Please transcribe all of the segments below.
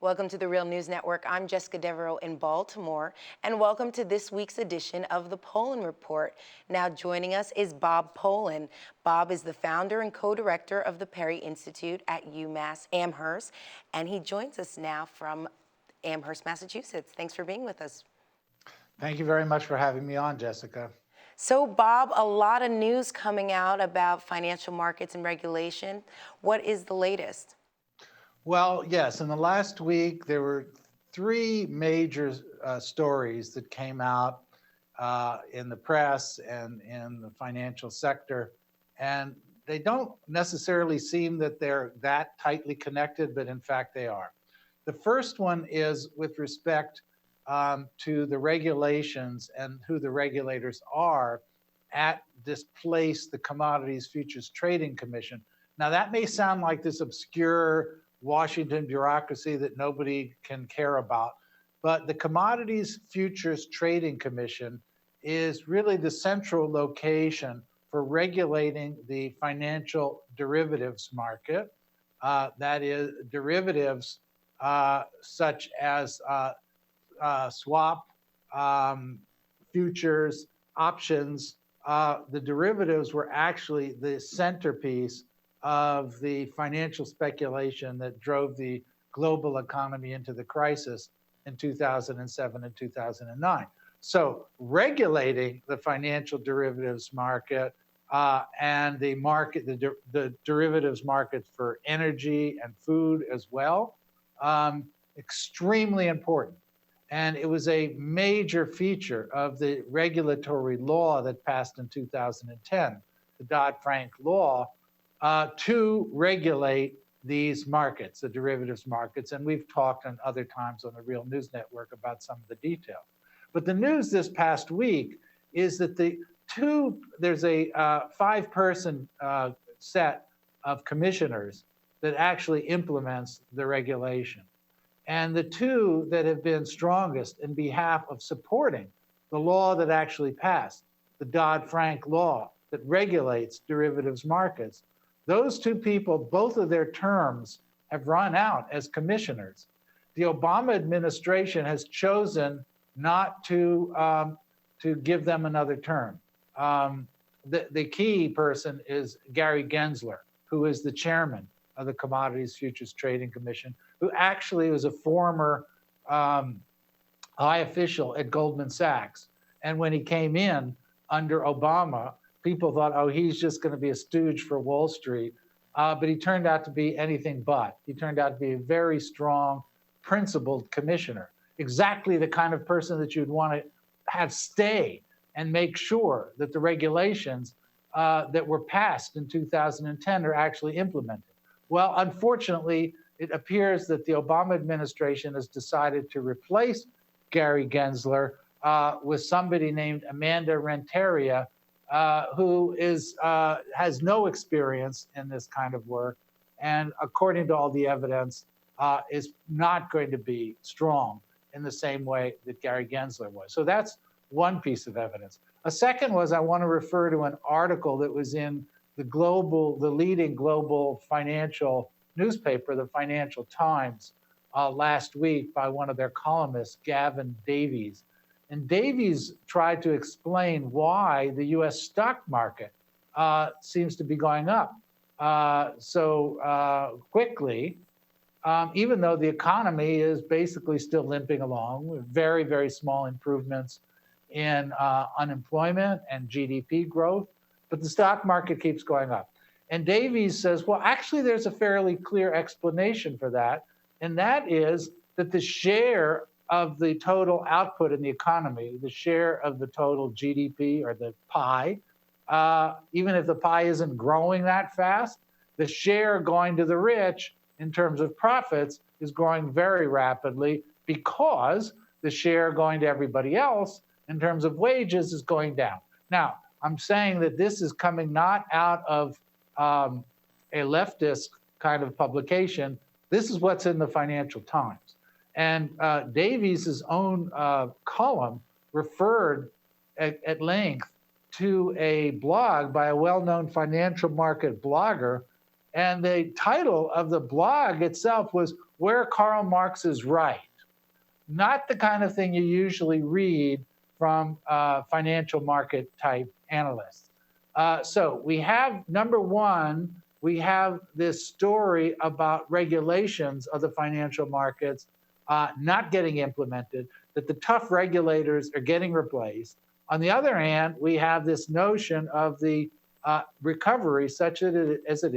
Welcome to the Real News Network. I'm Jessica Devereaux in Baltimore, and welcome to this week's edition of the Pollin Report. Now joining us is Bob Pollin. Bob is the founder and co-director of the Perry Institute at UMass Amherst, and he joins us now from Amherst, Massachusetts. Thanks for being with us. Thank you very much for having me on, Jessica. So, Bob, a lot of news coming out about financial markets and regulation. What is the latest? Well, yes, in the last week, there were three major stories that came out in the press and in the financial sector. And they don't necessarily seem that they're that tightly connected, but in fact they are. The first one is with respect to the regulations and who the regulators are at this place, the Commodities Futures Trading Commission. Now, that may sound like this obscure Washington bureaucracy that nobody can care about, but the Commodities Futures Trading Commission is really the central location for regulating the financial derivatives market. That is, derivatives such as swap, futures, options. The derivatives were actually the centerpiece of the financial speculation that drove the global economy into the crisis in 2007 and 2009. So regulating the financial derivatives market and the market, the derivatives markets for energy and food as well, extremely important. And it was a major feature of the regulatory law that passed in 2010, the Dodd-Frank law, to regulate these markets, the derivatives markets. And we've talked on other times on the Real News Network about some of the details. But the news this past week is that there's a 5-person set of commissioners that actually implements the regulation. And the two that have been strongest in behalf of supporting the law that actually passed, the Dodd-Frank law that regulates derivatives markets, those two people, both of their terms have run out as commissioners. The Obama administration has chosen not to give them another term. The key person is Gary Gensler, who is the chairman of the Commodities Futures Trading Commission, who actually was a former high official at Goldman Sachs. And when he came in under Obama, people thought, oh, he's just going to be a stooge for Wall Street. But he turned out to be anything but. He turned out to be a very strong, principled commissioner, exactly the kind of person that you'd want to have stay and make sure that the regulations that were passed in 2010 are actually implemented. Well, unfortunately, it appears that the Obama administration has decided to replace Gary Gensler with somebody named Amanda Renteria, who has no experience in this kind of work, and according to all the evidence, is not going to be strong in the same way that Gary Gensler was. So that's one piece of evidence. A second was I want to refer to an article that was in the leading global financial newspaper, the Financial Times, last week by one of their columnists, Gavin Davies. And Davies tried to explain why the US stock market seems to be going up so quickly, even though the economy is basically still limping along with very, very small improvements in unemployment and GDP growth, but the stock market keeps going up. And Davies says, well, actually, there's a fairly clear explanation for that, and that is that the share of the total output in the economy, the share of the total GDP or the pie, even if the pie isn't growing that fast, the share going to the rich in terms of profits is growing very rapidly because the share going to everybody else in terms of wages is going down. Now, I'm saying that this is coming not out of a leftist kind of publication. This is what's in the Financial Times. And Davies' own column referred at length to a blog by a well-known financial market blogger And the title of the blog itself was Where Karl Marx is Right. Not the kind of thing you usually read from financial market type analysts. So we have, number one, we have this story about regulations of the financial markets not getting implemented, that the tough regulators are getting replaced. On the other hand, we have this notion of the recovery, such as it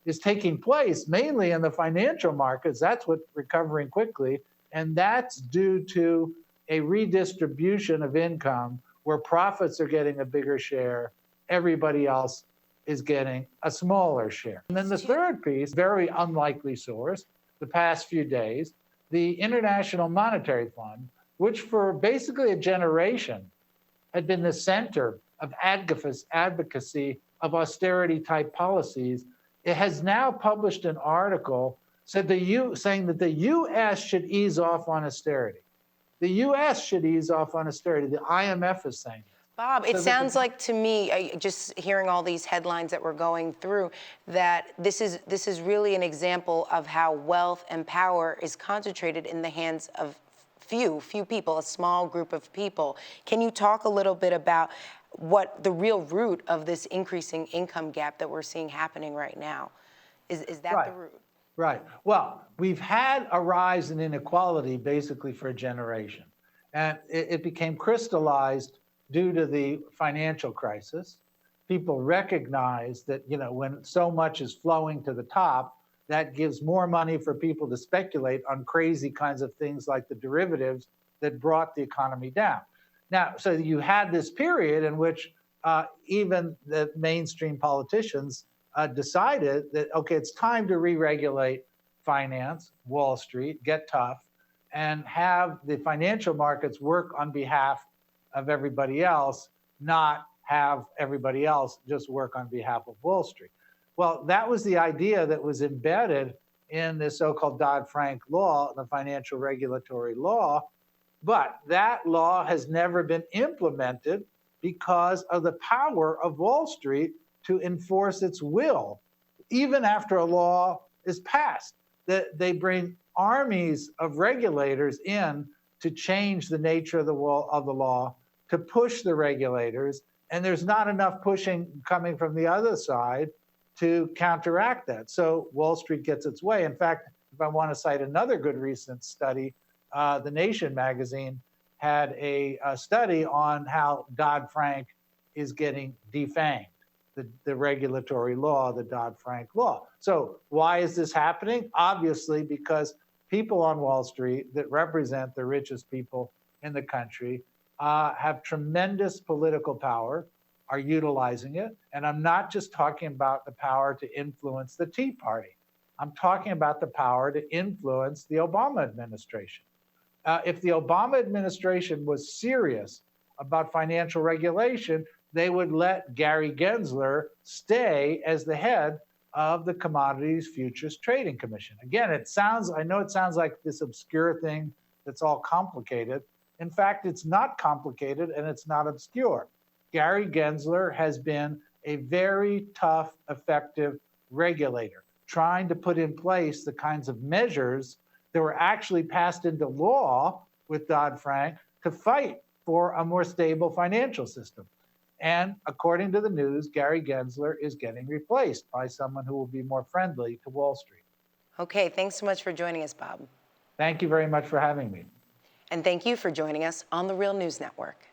is taking place mainly in the financial markets. That's what's recovering quickly. And that's due to a redistribution of income where profits are getting a bigger share, everybody else is getting a smaller share. And then the third piece, very unlikely source, the past few days, the International Monetary Fund, which for basically a generation had been the center of advocacy of austerity type policies, it has now published an article saying that the U.S. should ease off on austerity. The U.S. should ease off on austerity. The IMF is saying it. Bob, it sounds like to me, just hearing all these headlines that we're going through, that this is really an example of how wealth and power is concentrated in the hands of few people, a small group of people. Can you talk a little bit about what the real root of this increasing income gap that we're seeing happening right now? Is that the root? Right. Well, we've had a rise in inequality basically for a generation. And it became crystallized due to the financial crisis. People recognize that, when so much is flowing to the top, that gives more money for people to speculate on crazy kinds of things like the derivatives that brought the economy down. Now, so you had this period in which even the mainstream politicians decided that, okay, it's time to re-regulate finance, Wall Street, get tough, and have the financial markets work on behalf of everybody else, not have everybody else just work on behalf of Wall Street. Well, that was the idea that was embedded in the so-called Dodd-Frank law, the financial regulatory law, but that law has never been implemented because of the power of Wall Street to enforce its will, even after a law is passed. They bring armies of regulators in to change the nature of the law, to push the regulators, and there's not enough pushing coming from the other side to counteract that. So Wall Street gets its way. In fact, if I want to cite another good recent study, The Nation magazine had a study on how Dodd-Frank is getting defanged, the regulatory law, the Dodd-Frank law. So why is this happening? Obviously, because people on Wall Street that represent the richest people in the country have tremendous political power, are utilizing it. And I'm not just talking about the power to influence the Tea Party. I'm talking about the power to influence the Obama administration. If the Obama administration was serious about financial regulation, they would let Gary Gensler stay as the head of the Commodities Futures Trading Commission. Again, I know it sounds like this obscure thing that's all complicated. In fact, it's not complicated and it's not obscure. Gary Gensler has been a very tough, effective regulator, trying to put in place the kinds of measures that were actually passed into law with Dodd-Frank to fight for a more stable financial system. And according to the news, Gary Gensler is getting replaced by someone who will be more friendly to Wall Street. Okay, thanks so much for joining us, Bob. Thank you very much for having me. And thank you for joining us on the Real News Network.